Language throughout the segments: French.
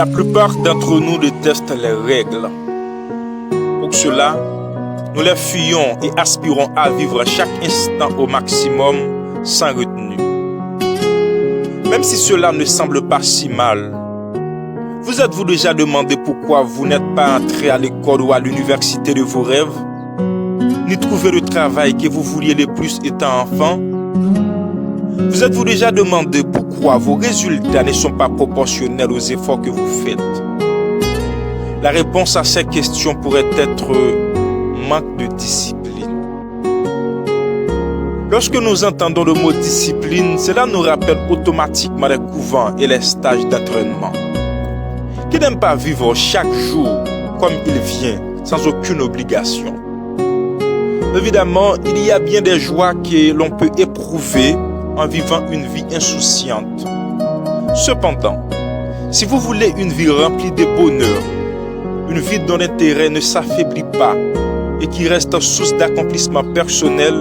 La plupart d'entre nous détestent les règles. Pour cela, nous les fuyons et aspirons à vivre chaque instant au maximum sans retenue. Même si cela ne semble pas si mal, vous êtes-vous déjà demandé pourquoi vous n'êtes pas entré à l'école ou à l'université de vos rêves, ni trouvé le travail que vous vouliez le plus étant enfant? Vous êtes-vous déjà demandé pourquoi vos résultats ne sont pas proportionnels aux efforts que vous faites? La réponse à ces questions pourrait être manque de discipline. Lorsque nous entendons le mot discipline, cela nous rappelle automatiquement les couvents et les stages d'entraînement. Qui n'aime pas vivre chaque jour comme il vient, sans aucune obligation? Évidemment, il y a bien des joies que l'on peut éprouver en vivant une vie insouciante. Cependant, si vous voulez une vie remplie de bonheur, une vie dont l'intérêt ne s'affaiblit pas et qui reste source d'accomplissement personnel,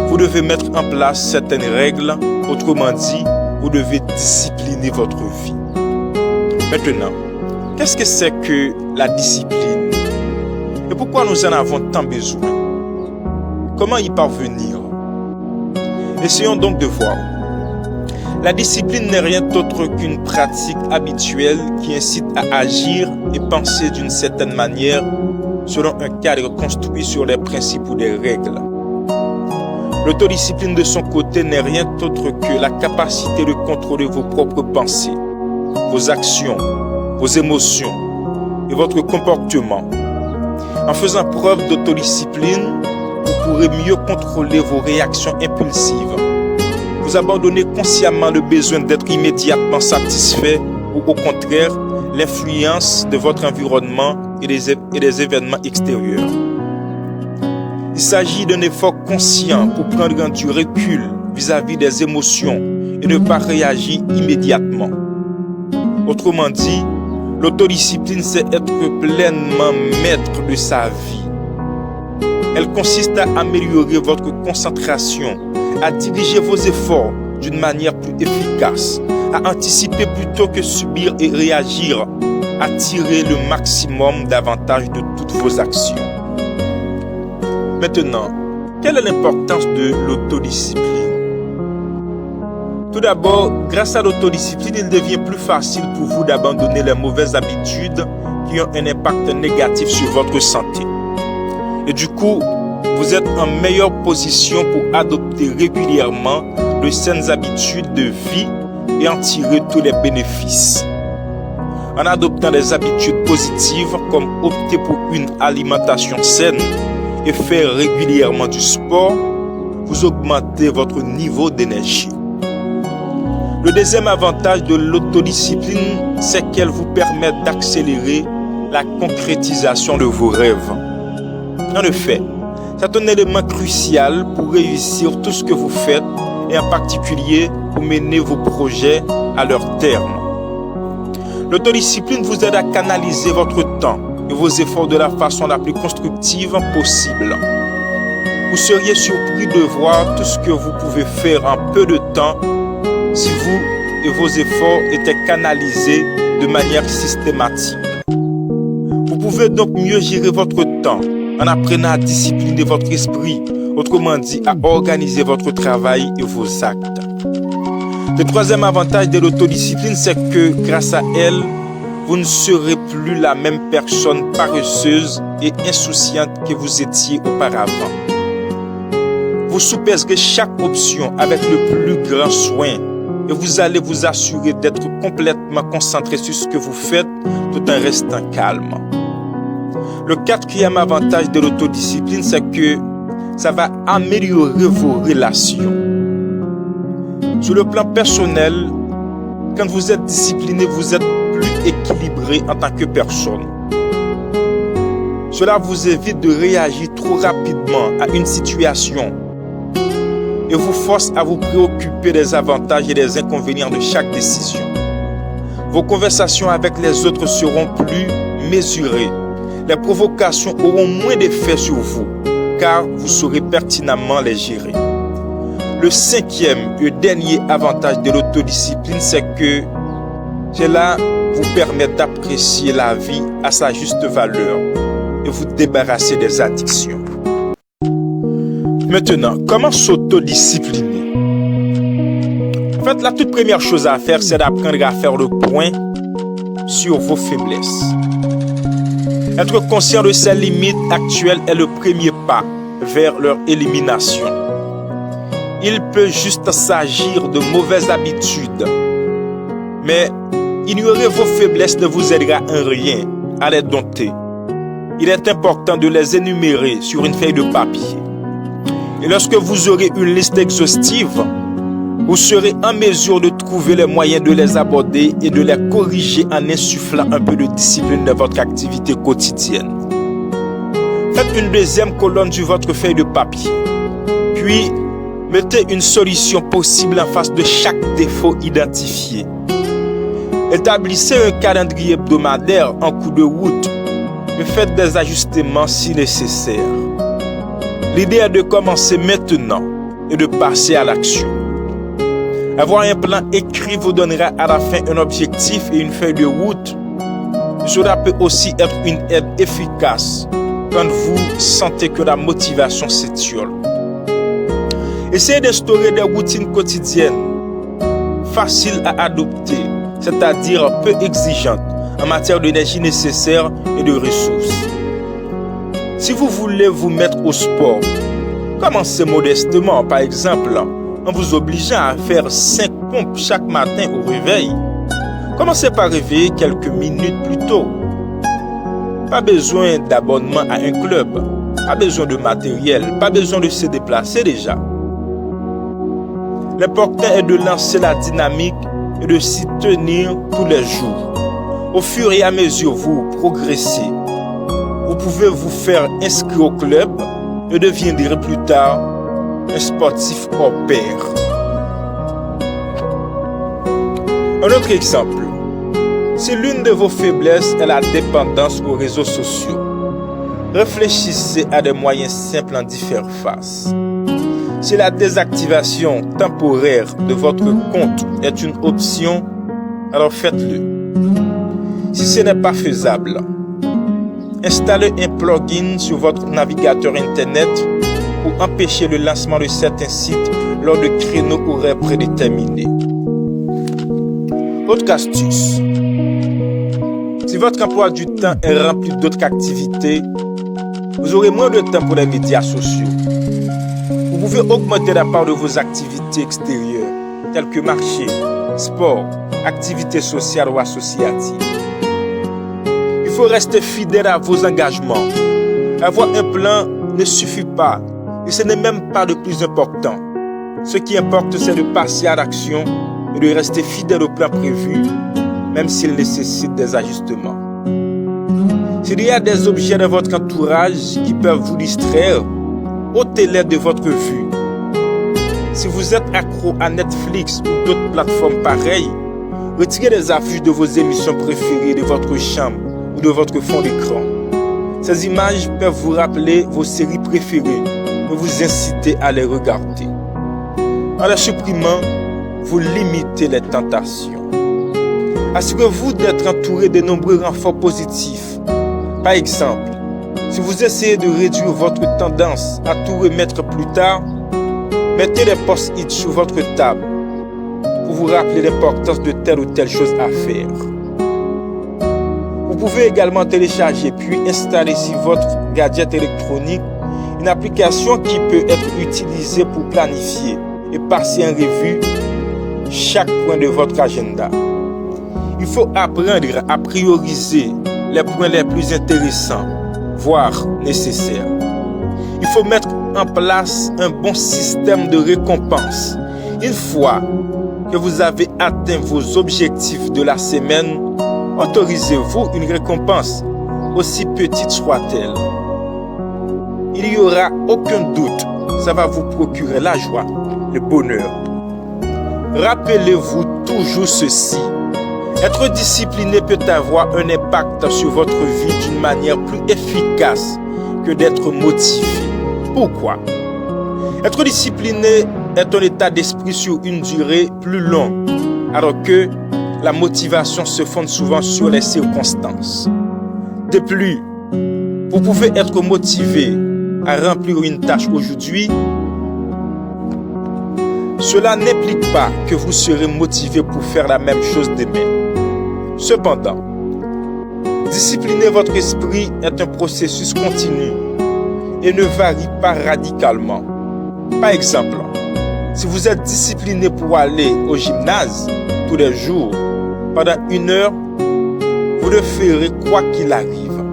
vous devez mettre en place certaines règles. Autrement dit, vous devez discipliner votre vie. Maintenant, qu'est-ce que c'est que la discipline? Et pourquoi nous en avons tant besoin? Comment y parvenir? Essayons donc de voir. La discipline n'est rien d'autre qu'une pratique habituelle qui incite à agir et penser d'une certaine manière selon un cadre construit sur les principes ou des règles. L'autodiscipline de son côté n'est rien d'autre que la capacité de contrôler vos propres pensées, vos actions, vos émotions et votre comportement. En faisant preuve d'autodiscipline, vous pourrez mieux contrôler vos réactions impulsives. Vous abandonnez consciemment le besoin d'être immédiatement satisfait ou au contraire l'influence de votre environnement et des événements extérieurs. Il s'agit d'un effort conscient pour prendre du recul vis-à-vis des émotions et ne pas réagir immédiatement. Autrement dit, l'autodiscipline, c'est être pleinement maître de sa vie. Elle consiste à améliorer votre concentration, à diriger vos efforts d'une manière plus efficace, à anticiper plutôt que subir et réagir, à tirer le maximum d'avantages de toutes vos actions. Maintenant, quelle est l'importance de l'autodiscipline? Tout d'abord, grâce à l'autodiscipline, il devient plus facile pour vous d'abandonner les mauvaises habitudes qui ont un impact négatif sur votre santé. Et du coup, vous êtes en meilleure position pour adopter régulièrement de saines habitudes de vie et en tirer tous les bénéfices. En adoptant des habitudes positives comme opter pour une alimentation saine et faire régulièrement du sport, vous augmentez votre niveau d'énergie. Le deuxième avantage de l'autodiscipline, c'est qu'elle vous permet d'accélérer la concrétisation de vos rêves. En effet, c'est un élément crucial pour réussir tout ce que vous faites et en particulier pour mener vos projets à leur terme. L'autodiscipline vous aide à canaliser votre temps et vos efforts de la façon la plus constructive possible. Vous seriez surpris de voir tout ce que vous pouvez faire en peu de temps si vous et vos efforts étaient canalisés de manière systématique. Vous pouvez donc mieux gérer votre temps en apprenant à discipliner votre esprit, autrement dit à organiser votre travail et vos actes. Le troisième avantage de l'autodiscipline, c'est que grâce à elle, vous ne serez plus la même personne paresseuse et insouciante que vous étiez auparavant. Vous soupèserez chaque option avec le plus grand soin et vous allez vous assurer d'être complètement concentré sur ce que vous faites tout en restant calme. Le quatrième avantage de l'autodiscipline, c'est que ça va améliorer vos relations. Sur le plan personnel, quand vous êtes discipliné, vous êtes plus équilibré en tant que personne. Cela vous évite de réagir trop rapidement à une situation et vous force à vous préoccuper des avantages et des inconvénients de chaque décision. Vos conversations avec les autres seront plus mesurées. Les provocations auront moins d'effet sur vous, car vous saurez pertinemment les gérer. Le cinquième et dernier avantage de l'autodiscipline, c'est que cela vous permettre d'apprécier la vie à sa juste valeur et vous débarrasser des addictions. Maintenant, comment s'autodiscipliner? En fait, la toute première chose à faire, c'est d'apprendre à faire le point sur vos faiblesses. Être conscient de ses limites actuelles est le premier pas vers leur élimination. Il peut juste s'agir de mauvaises habitudes, mais ignorer vos faiblesses ne vous aidera en rien à les dompter. Il est important de les énumérer sur une feuille de papier. Et lorsque vous aurez une liste exhaustive, vous serez en mesure de trouver les moyens de les aborder et de les corriger en insufflant un peu de discipline dans votre activité quotidienne. Faites une deuxième colonne sur votre feuille de papier. Puis, mettez une solution possible en face de chaque défaut identifié. Établissez un calendrier hebdomadaire en cours de route et faites des ajustements si nécessaire. L'idée est de commencer maintenant et de passer à l'action. Avoir un plan écrit vous donnera à la fin un objectif et une feuille de route. Cela peut aussi être une aide efficace quand vous sentez que la motivation s'étiole. Essayez d'instaurer des routines quotidiennes faciles à adopter, c'est-à-dire peu exigeantes en matière d'énergie nécessaire et de ressources. Si vous voulez vous mettre au sport, commencez modestement, par exemple, en vous obligeant à faire 5 pompes chaque matin au réveil. Commencez par réveiller quelques minutes plus tôt. Pas besoin d'abonnement à un club, pas besoin de matériel, pas besoin de se déplacer déjà. L'important est de lancer la dynamique et de s'y tenir tous les jours. Au fur et à mesure vous progressez. Vous pouvez vous faire inscrire au club et deviendrez plus tard un sportif hors pair. Un autre exemple. Si l'une de vos faiblesses est la dépendance aux réseaux sociaux, réfléchissez à des moyens simples en d'y faire face. Si la désactivation temporaire de votre compte est une option, alors faites-le. Si ce n'est pas faisable, installez un plugin sur votre navigateur Internet pour empêcher le lancement de certains sites lors de créneaux horaires prédéterminés. Autre astuce. Si votre emploi du temps est rempli d'autres activités, vous aurez moins de temps pour les médias sociaux. Vous pouvez augmenter la part de vos activités extérieures, telles que marché, sport, activités sociales ou associatives. Il faut rester fidèle à vos engagements. Avoir un plan ne suffit pas et ce n'est même pas le plus important. Ce qui importe, c'est de passer à l'action et de rester fidèle au plan prévu, même s'il nécessite des ajustements. S'il y a des objets dans votre entourage qui peuvent vous distraire, ôtez-les de votre vue. Si vous êtes accro à Netflix ou d'autres plateformes pareilles, retirez les affiches de vos émissions préférées de votre chambre ou de votre fond d'écran. Ces images peuvent vous rappeler vos séries préférées et vous inciter à les regarder. En les supprimant, vous limitez les tentations. Assurez-vous d'être entouré de nombreux renforts positifs. Par exemple, si vous essayez de réduire votre tendance à tout remettre plus tard, mettez des post-it sur votre table pour vous rappeler l'importance de telle ou telle chose à faire. Vous pouvez également télécharger puis installer sur votre gadget électronique une application qui peut être utilisée pour planifier et passer en revue chaque point de votre agenda. Il faut apprendre à prioriser les points les plus intéressants, voire nécessaires. Il faut mettre en place un bon système de récompense. Une fois que vous avez atteint vos objectifs de la semaine, autorisez-vous une récompense, aussi petite soit-elle. Il n'y aura aucun doute, ça va vous procurer la joie, le bonheur. Rappelez-vous toujours ceci. Être discipliné peut avoir un impact sur votre vie d'une manière plus efficace que d'être motivé. Pourquoi? Être discipliné est un état d'esprit sur une durée plus longue, alors que la motivation se fonde souvent sur les circonstances. De plus, vous pouvez être motivé à remplir une tâche aujourd'hui. Cela n'implique pas que vous serez motivé pour faire la même chose demain. Cependant, discipliner votre esprit est un processus continu et ne varie pas radicalement. Par exemple, si vous êtes discipliné pour aller au gymnase tous les jours pendant 1 heure, vous le ferez quoi qu'il arrive.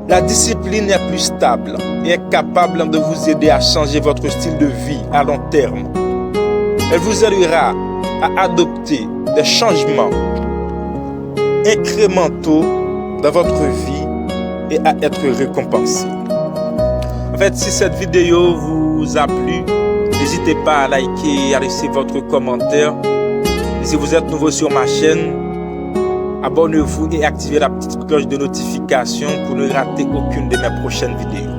La discipline est plus stable et est capable de vous aider à changer votre style de vie à long terme. Elle vous aidera à adopter des changements incrémentaux dans votre vie et à être récompensé. En fait, si cette vidéo vous a plu, n'hésitez pas à liker et à laisser votre commentaire. Et si vous êtes nouveau sur ma chaîne, abonnez-vous et activez la petite cloche de notification pour ne rater aucune de mes prochaines vidéos.